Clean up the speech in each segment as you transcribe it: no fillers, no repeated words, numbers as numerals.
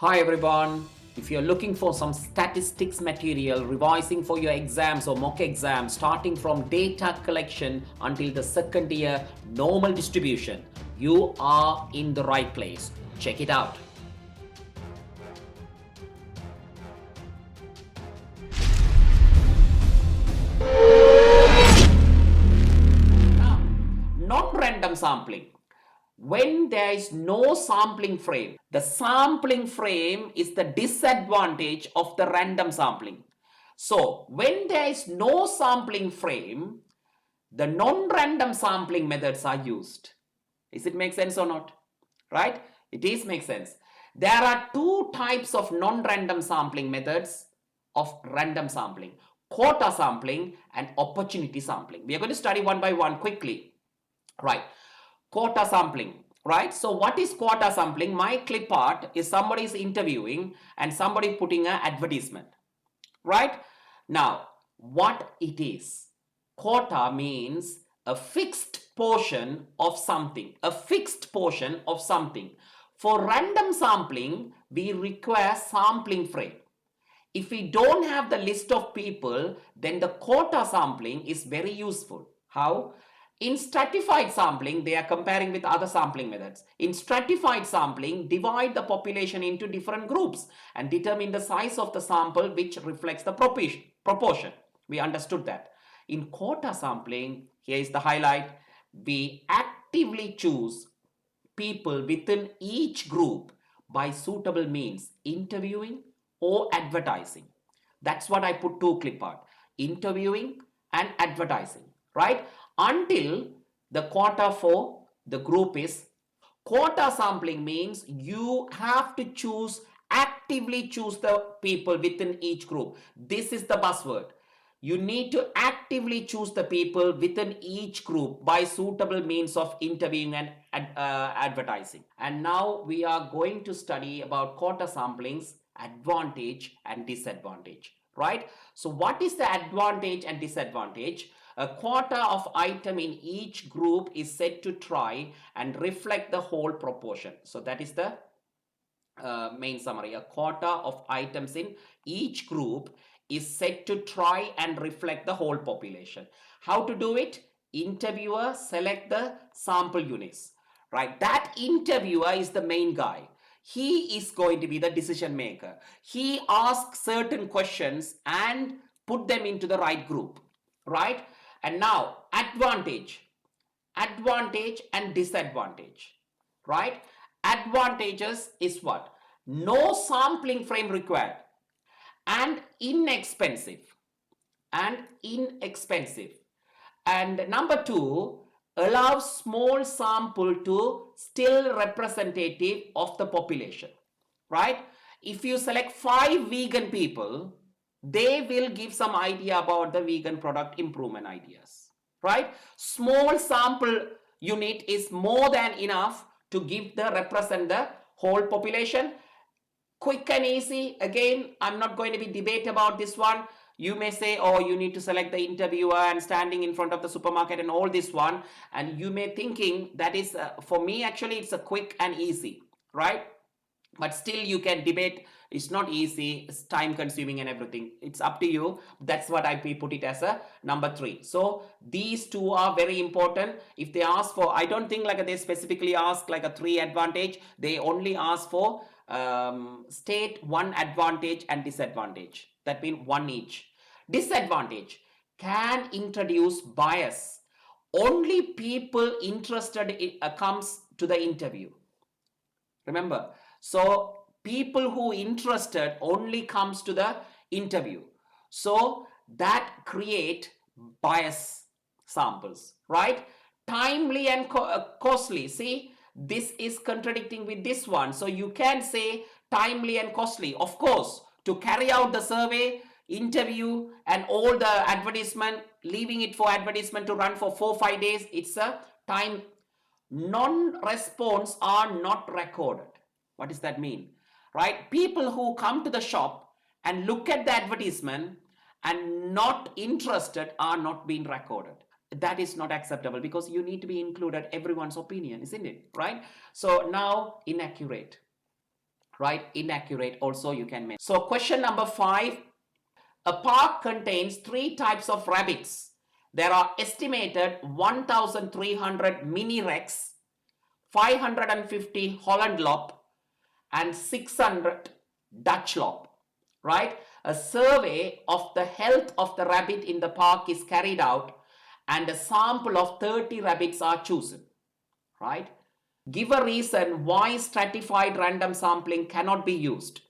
Hi everyone. If you're looking for some statistics material, revising for your exams or mock exams, starting from data collection until the second year normal distribution, you are in the right place. Check it out. Now, non-random sampling. When there is no sampling frame, the sampling frame is the disadvantage of the random sampling. So when there is no sampling frame, the non-random sampling methods are used. Is it make sense or not? Right? It is make sense. There are two types of non-random sampling methods of random sampling: quota sampling and opportunity sampling. We are going to study one by one quickly. Right. Quota sampling. Right. So what is quota sampling? My clip art is somebody is interviewing and somebody putting an advertisement. Right. Now, what it is? Quota means a fixed portion of something. A fixed portion of something. For random sampling, we require sampling frame. If we don't have the list of people, then the quota sampling is very useful. How? In stratified sampling, they are comparing with other sampling methods. In stratified sampling, divide the population into different groups and determine the size of the sample which reflects the proportion. We understood that. In quota sampling, here is the highlight. We actively choose people within each group by suitable means, interviewing or advertising. That's what I put two clip art: interviewing and advertising, right? Until the quota for the group is. Quota sampling means you have to actively choose the people within each group. This is the buzzword. You need to actively choose the people within each group by suitable means of interviewing and advertising. And now we are going to study about quota sampling's advantage and disadvantage, right? So what is the advantage and disadvantage? A quota of item in each group is set to try and reflect the whole proportion. So that is the main summary. A quota of items in each group is set to try and reflect the whole population. How to do it? Interviewer select the sample units, right? That interviewer is the main guy. He is going to be the decision maker. He asks certain questions and put them into the right group, right? And now advantage and disadvantage, right? Advantages is what? No sampling frame required and inexpensive. And number two, allows small sample to still representative of the population, right? If you select 5 vegan people, they will give some idea about the vegan product improvement ideas, right? Small sample unit is more than enough to represent the whole population. Quick and easy. Again, I'm not going to be debate about this one. You may say, oh, you need to select the interviewer and standing in front of the supermarket and all this one, and you may thinking that is for me actually it's a quick and easy, right? But still you can debate. It's not easy, it's time consuming and everything. It's up to you. That's what I put it as a number 3. So these two are very important. If they ask for, I don't think like they specifically ask like a 3 advantage. They only ask for state 1 advantage and disadvantage. That means 1 each. Disadvantage: can introduce bias. Only people interested in comes to the interview. Remember, so people who interested only comes to the interview. So that create bias samples, right? Timely and costly. See, this is contradicting with this one. So you can say timely and costly. Of course, to carry out the survey, interview and all the advertisement, leaving it for advertisement to run for 4-5 days, it's a time. Non-response are not recorded. What does that mean? Right? People who come to the shop and look at the advertisement and not interested are not being recorded. That is not acceptable because you need to be included everyone's opinion, isn't it? Right? So now inaccurate. right? Inaccurate also you can mention. So question number 5, a park contains 3 types of rabbits. There are estimated 1,300 mini rex, 550 Holland lop, and 600 Dutch lop, right? A survey of the health of the rabbit in the park is carried out and a sample of 30 rabbits are chosen, right? Give a reason why stratified random sampling cannot be used,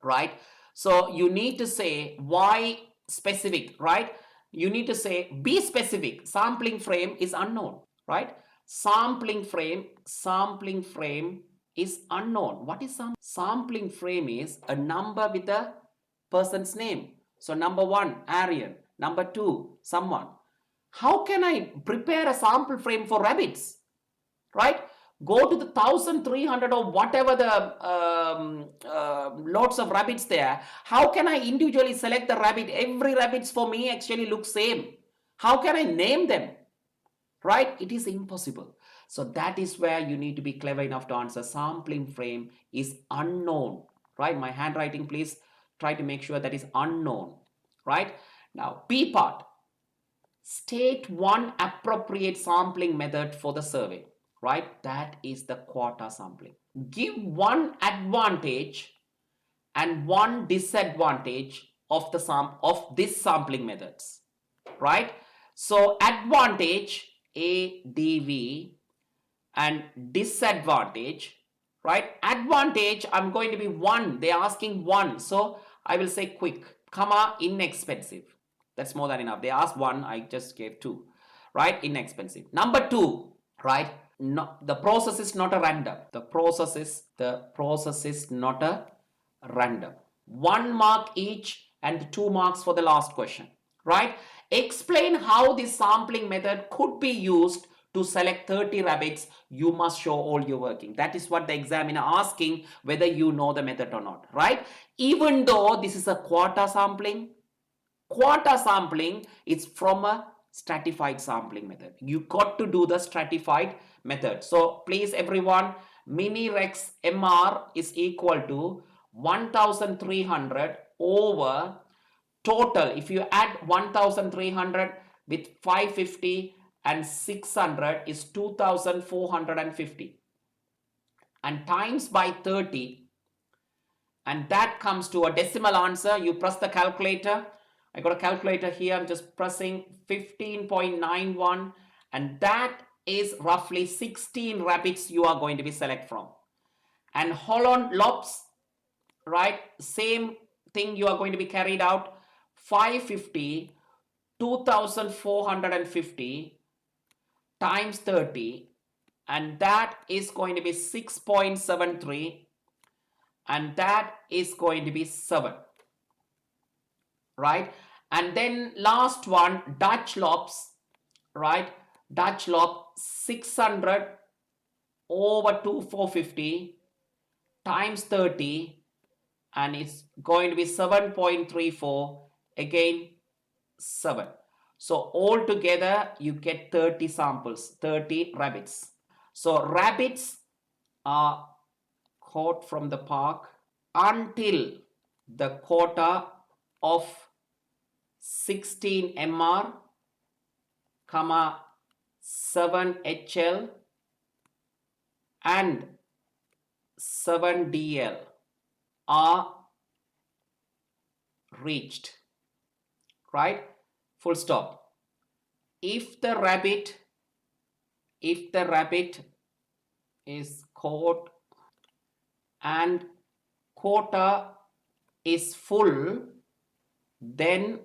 right? So you need to say why specific, right? You need to say be specific. Sampling frame is unknown, right? Sampling frame is unknown. What is sampling frame? Is a number with a person's name. So number 1, Aryan. Number 2, someone. How can I prepare a sample frame for rabbits, right? Go to the 1,300 or whatever the lots of rabbits there. How can I individually select the rabbit? Every rabbits for me actually looks same. How can I name them, right? It is impossible. So that is where you need to be clever enough to answer. Sampling frame is unknown, right? My handwriting, please try to make sure that is unknown, right? Now B part, state one appropriate sampling method for the survey, right? That is the quota sampling. Give one advantage and one disadvantage of this sampling methods, right? So advantage ADV and disadvantage, right? Advantage, I'm going to be 1. They're asking 1, so I will say quick, comma, inexpensive. That's more than enough. They asked 1, I just gave 2, right? Inexpensive. Number 2, right? No, the process is not a random. The process is not a random. 1 mark each and 2 marks for the last question, right? Explain how this sampling method could be used to select 30 rabbits. You must show all your working. That is what the examiner asking, whether you know the method or not, right? Even though this is a quota sampling is from a stratified sampling method. You got to do the stratified method. So please everyone, mini rex MR is equal to 1,300 over total. If you add 1,300 with 550 and 600 is 2,450 and times by 30, and that comes to a decimal answer. You press the calculator. I got a calculator here. I'm just pressing 15.91, and that is roughly 16 rabbits you are going to be select from. And Holland lops, right? Same thing you are going to be carried out. 550, 2,450 times 30, and that is going to be 6.73, and that is going to be 7, right? And then last one, Dutch lops, right? Dutch lop 600 over 2,450 times 30, and it's going to be 7.34, again 7. So altogether you get 30 samples, 30 rabbits. So rabbits are caught from the park until the quota of 16 MR, 7 HL and 7 DL are reached, right? Full stop. If the rabbit is caught and quota is full, then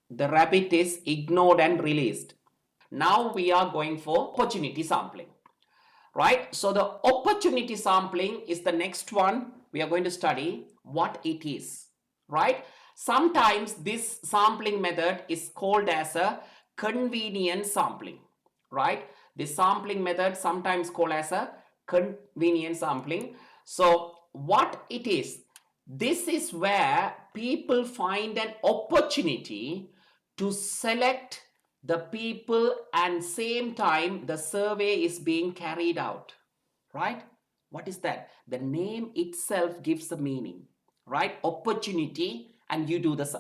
the rabbit is ignored and released. Now we are going for opportunity sampling, right? So the opportunity sampling is the next one. We are going to study what it is, right? Sometimes this sampling method is called as a convenient sampling, right? This sampling method sometimes called as a convenient sampling. So what it is, this is where people find an opportunity to select the people and same time the survey is being carried out, right? What is that? The name itself gives a meaning, right? Opportunity, and you do this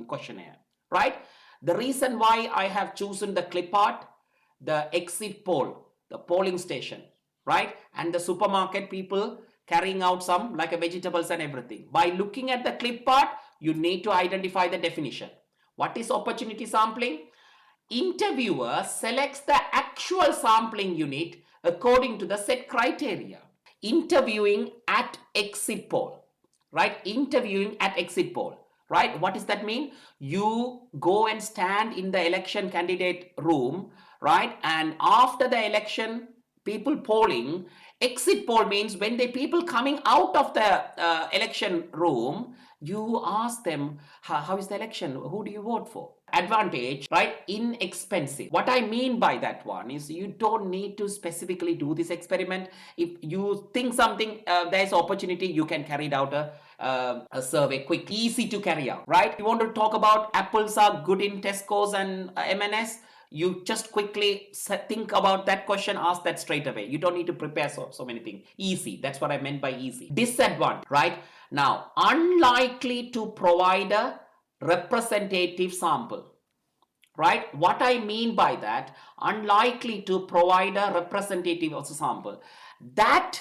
questionnaire, right? The reason why I have chosen the clip art, the exit poll, the polling station, right? And the supermarket people carrying out some like a vegetables and everything. By looking at the clip art, you need to identify the definition. What is opportunity sampling? Interviewer selects the actual sampling unit according to the set criteria. Interviewing at exit poll, right? Interviewing at exit poll, right? What does that mean? You go and stand in the election candidate room, right? And after the election, people polling, exit poll means when the people coming out of the election room, you ask them, how is the election? Who do you vote for? Advantage, right? Inexpensive. What I mean by that one is you don't need to specifically do this experiment. If you think something, there's opportunity, you can carry it out a survey quick, easy to carry out, right? You want to talk about apples are good in Tesco's and M&S, you just quickly think about that question, ask that straight away. You don't need to prepare so many things. Easy. That's what I meant by easy. Disadvantage, right? Now, unlikely to provide a representative sample, right? What I mean by that, unlikely to provide a representative of the sample. That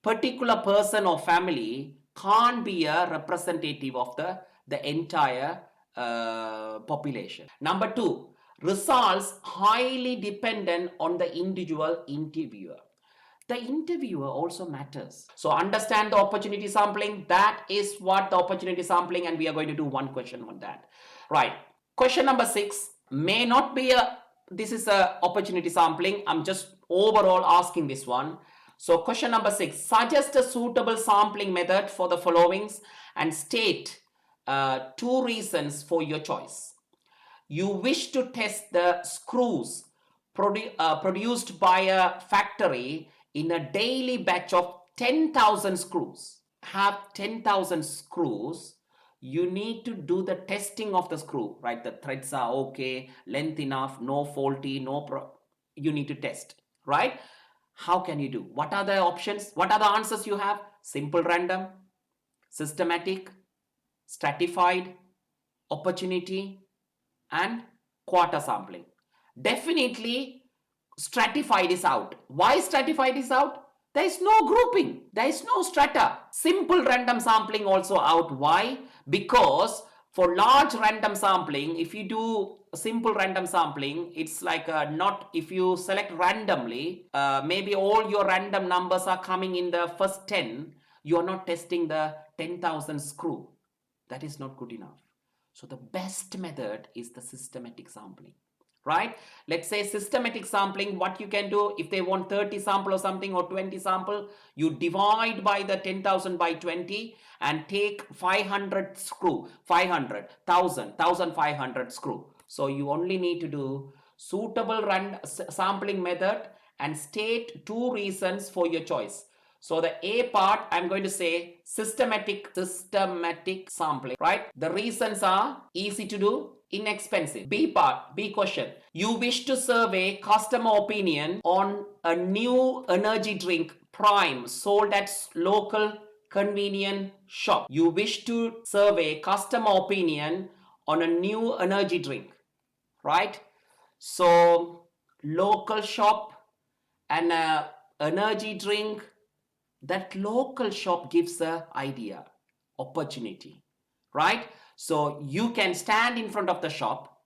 particular person or family can't be a representative of the entire population. Number two, results highly dependent on the individual interviewer. The interviewer also matters. So understand the opportunity sampling. That is what the opportunity sampling, and we are going to do one question on that. Right. Question number 6 may not be this is a opportunity sampling. I'm just overall asking this one. So question number 6, suggest a suitable sampling method for the followings and state 2 reasons for your choice. You wish to test the screws produced by a factory in a daily batch of 10,000 screws. Have 10,000 screws. You need to do the testing of the screw, right? The threads are okay, length enough, no faulty, you need to test, right? How can you do? What are the options? What are the answers you have? Simple random, systematic, stratified, opportunity, and quarter sampling. Definitely stratified is out. Why stratified is out? There is no grouping. There is no strata. Simple random sampling also out. Why? Because for large random sampling, if you do simple random sampling, it's like not, if you select randomly, maybe all your random numbers are coming in the first 10, you are not testing the 10,000 screw. That is not good enough. So the best method is the systematic sampling, right? Let's say systematic sampling, what you can do, if they want 30 sample or something, or 20 sample, you divide by the 10,000 by 20 and take 500 screw, 500, 1,000, 1,500 screw. So you only need to do suitable sampling method and state 2 reasons for your choice. So the A part, I'm going to say systematic sampling, right? The reasons are easy to do, inexpensive. B part, B question. You wish to survey customer opinion on a new energy drink, Prime, sold at local convenient shop. You wish to survey customer opinion on a new energy drink, right? So local shop and energy drink, that local shop gives a idea, opportunity, right? So you can stand in front of the shop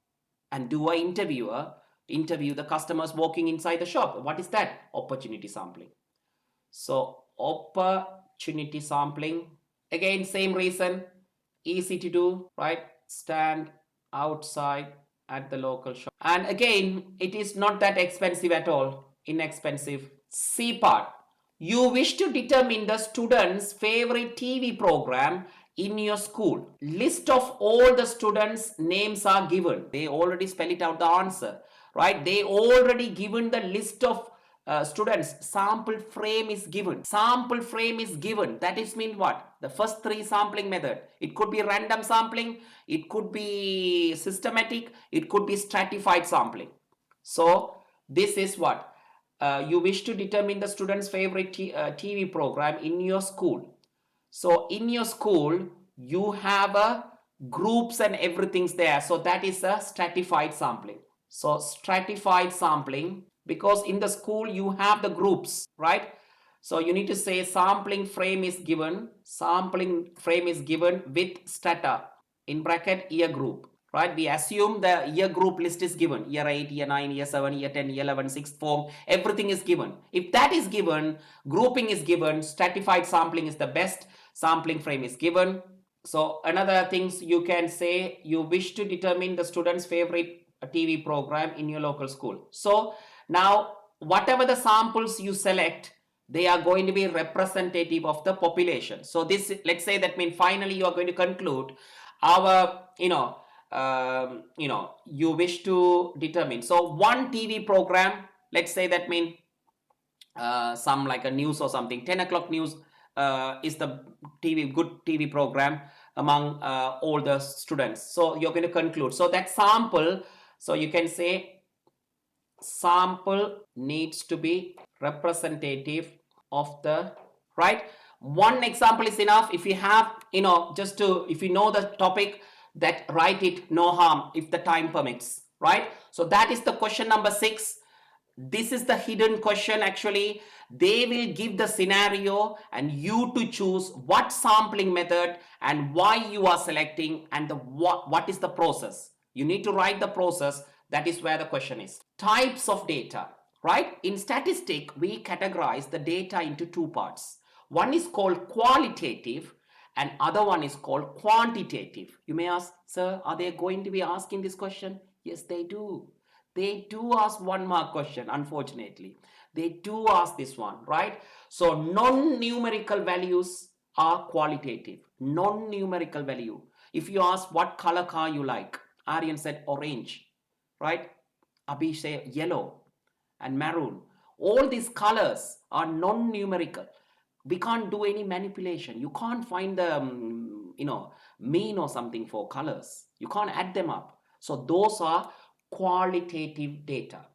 and do a interview the customers walking inside the shop. What is that? Opportunity sampling. So opportunity sampling, again, same reason, easy to do, right? Stand outside at the local shop. And again, it is not that expensive at all, inexpensive. C part, you wish to determine the students' favorite TV program in your school. List of all the students' names are given. They already spell it out the answer, right? They already given the list of students. Sample frame is given. Sample frame is given. That is mean what? The first 3 sampling method. It could be random sampling. It could be systematic. It could be stratified sampling. So this is what? you wish to determine the student's favorite TV program in your school. So in your school, you have a groups and everything's there. So that is a stratified sampling. So stratified sampling, because in the school you have the groups, right? So you need to say sampling frame is given with strata in bracket year group, right? We assume the year group list is given, year 8, year 9, year 7, year 10, year 11, 6th form, everything is given. If that is given, grouping is given, stratified sampling is the best, sampling frame is given. So another things you can say, you wish to determine the student's favorite TV program in your local school. So now whatever the samples you select, they are going to be representative of the population. So this, let's say that means finally you are going to conclude our, you wish to determine. So one TV program, let's say that means some like a news or something, 10 o'clock news is the good TV program among all the students. So you're going to conclude. So that sample, so you can say sample needs to be representative of the, right? One example is enough. If you have, just to, if you know the topic, that write it, no harm if the time permits, right? So that is the question number 6. This is the hidden question. Actually, they will give the scenario and you to choose what sampling method and why you are selecting, and the what is the process. You need to write the process. That is where the question is. Types of data, right? In statistics, we categorize the data into two parts. One is called qualitative and other one is called quantitative. You may ask, sir, are they going to be asking this question? Yes, they do. They do ask 1 mark question, unfortunately. They do ask this one, right? So non-numerical values are qualitative. Non-numerical value. If you ask what color car you like, Aryan said orange, right? Abhi say yellow and maroon. All these colors are non-numerical. We can't do any manipulation. You can't find the mean or something for colors. You can't add them up. So those are qualitative data.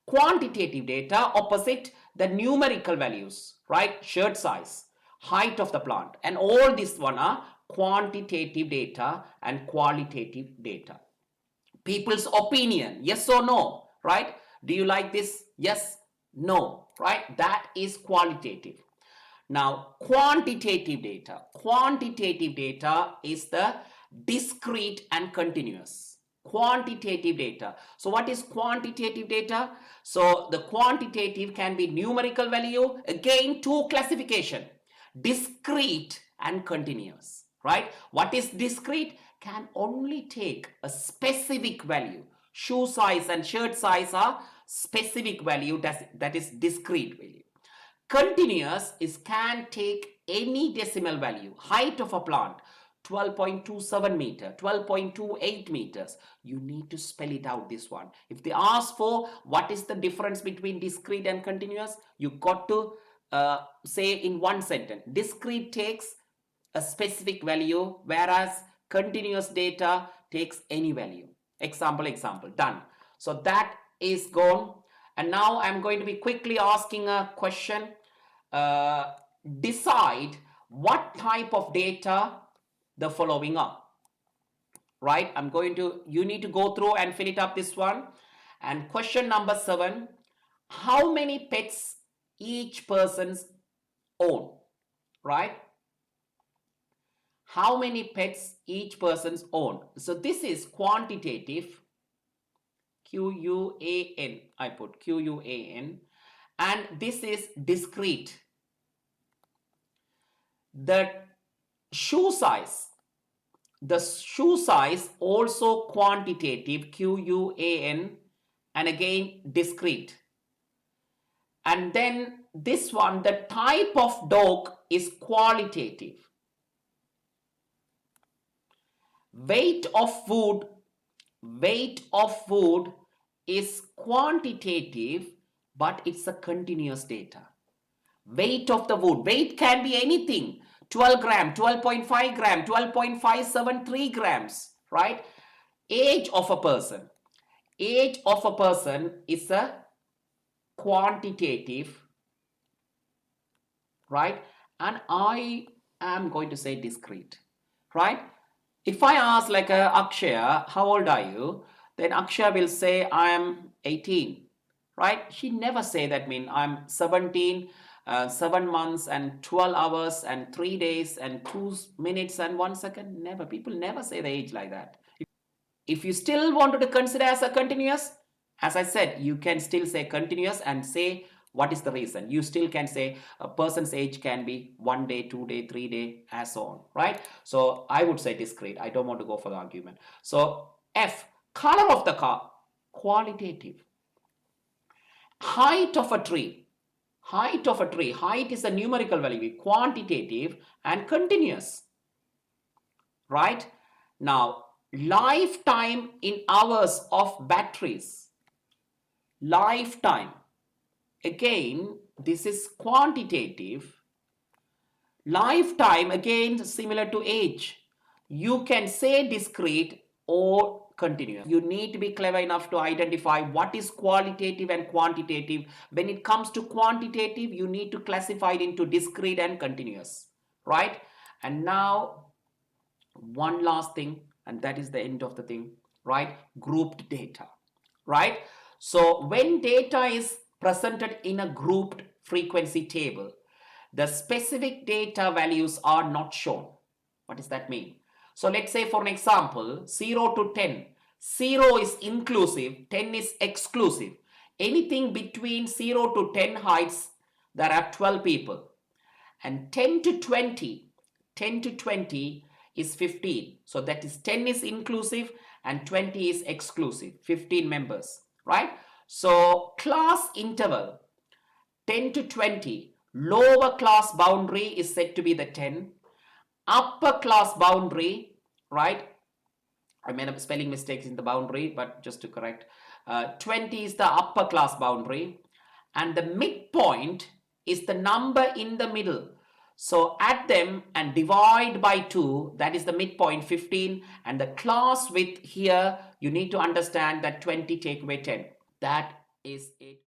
Quantitative data, opposite the numerical values, right? Shirt size, height of the plant, and all this one are quantitative data and qualitative data. People's opinion, yes or no, right? Do you like this? Yes, no, right? That is qualitative. Now, quantitative data. Quantitative data is the discrete and continuous. Quantitative data. So what is quantitative data? So the quantitative can be numerical value. Again, two classification. Discrete and continuous, right? What is discrete? Can only take a specific value. Shoe size and shirt size are specific value, that is discrete value. Continuous is can take any decimal value. Height of a plant, 12.27 meter, 12.28 meters. You need to spell it out, this one. If they ask for what is the difference between discrete and continuous, you got to say in one sentence. Discrete takes a specific value, whereas continuous data takes any value. Example, done. So that is gone. And now I'm going to be quickly asking a question. Decide what type of data the following are. Right? You need to go through and fill it up, this one. And question number 7, how many pets each person's own? Right? How many pets each person's own? So this is quantitative, Q-U-A-N, I put Q-U-A-N, and this is discrete. The shoe size also quantitative, Q-U-A-N, and again discrete. And then this one, the type of dog, is qualitative. Weight of food is quantitative, but it's a continuous data. Weight of the wood, weight can be anything, 12 gram, 12.5 gram, 12.573 grams, right? Age of a person is a quantitative, right? And I am going to say discrete, right? If I ask like Akshaya, how old are you? Then Akshaya will say, I am 18, right? She never say that mean I'm 17, 7 months and 12 hours and 3 days and 2 minutes and 1 second. Never. People never say the age like that. If you still wanted to consider as a continuous, as I said, you can still say continuous and say what is the reason. You still can say a person's age can be 1 day, 2 day, 3 day, as so on, right? So I would say discrete. I don't want to go for the argument. So F, color of the car, qualitative. Height of a tree, height of a tree. Height is a numerical value, quantitative and continuous, right? Now, lifetime in hours of batteries, lifetime, again this is quantitative. Lifetime, again similar to age, you can say discrete or continuous. You need to be clever enough to identify what is qualitative and quantitative. When it comes to quantitative, you need to classify it into discrete and continuous, right? And now one last thing, and that is the end of the thing, right? Grouped data, right? So when data is presented in a grouped frequency table, the specific data values are not shown. What does that mean? So let's say for an example, 0 to 10. 0 is inclusive, 10 is exclusive. Anything between 0 to 10 heights, there are 12 people. And 10 to 20, 10 to 20 is 15. So that is 10 is inclusive and 20 is exclusive, 15 members, right? So class interval 10 to 20, lower class boundary is said to be the 10, upper class boundary, right? I made up spelling mistakes in the boundary, but just to correct, 20 is the upper class boundary, and the midpoint is the number in the middle. So add them and divide by 2, that is the midpoint, 15, and the class width here, you need to understand that 20 take away 10. That is it.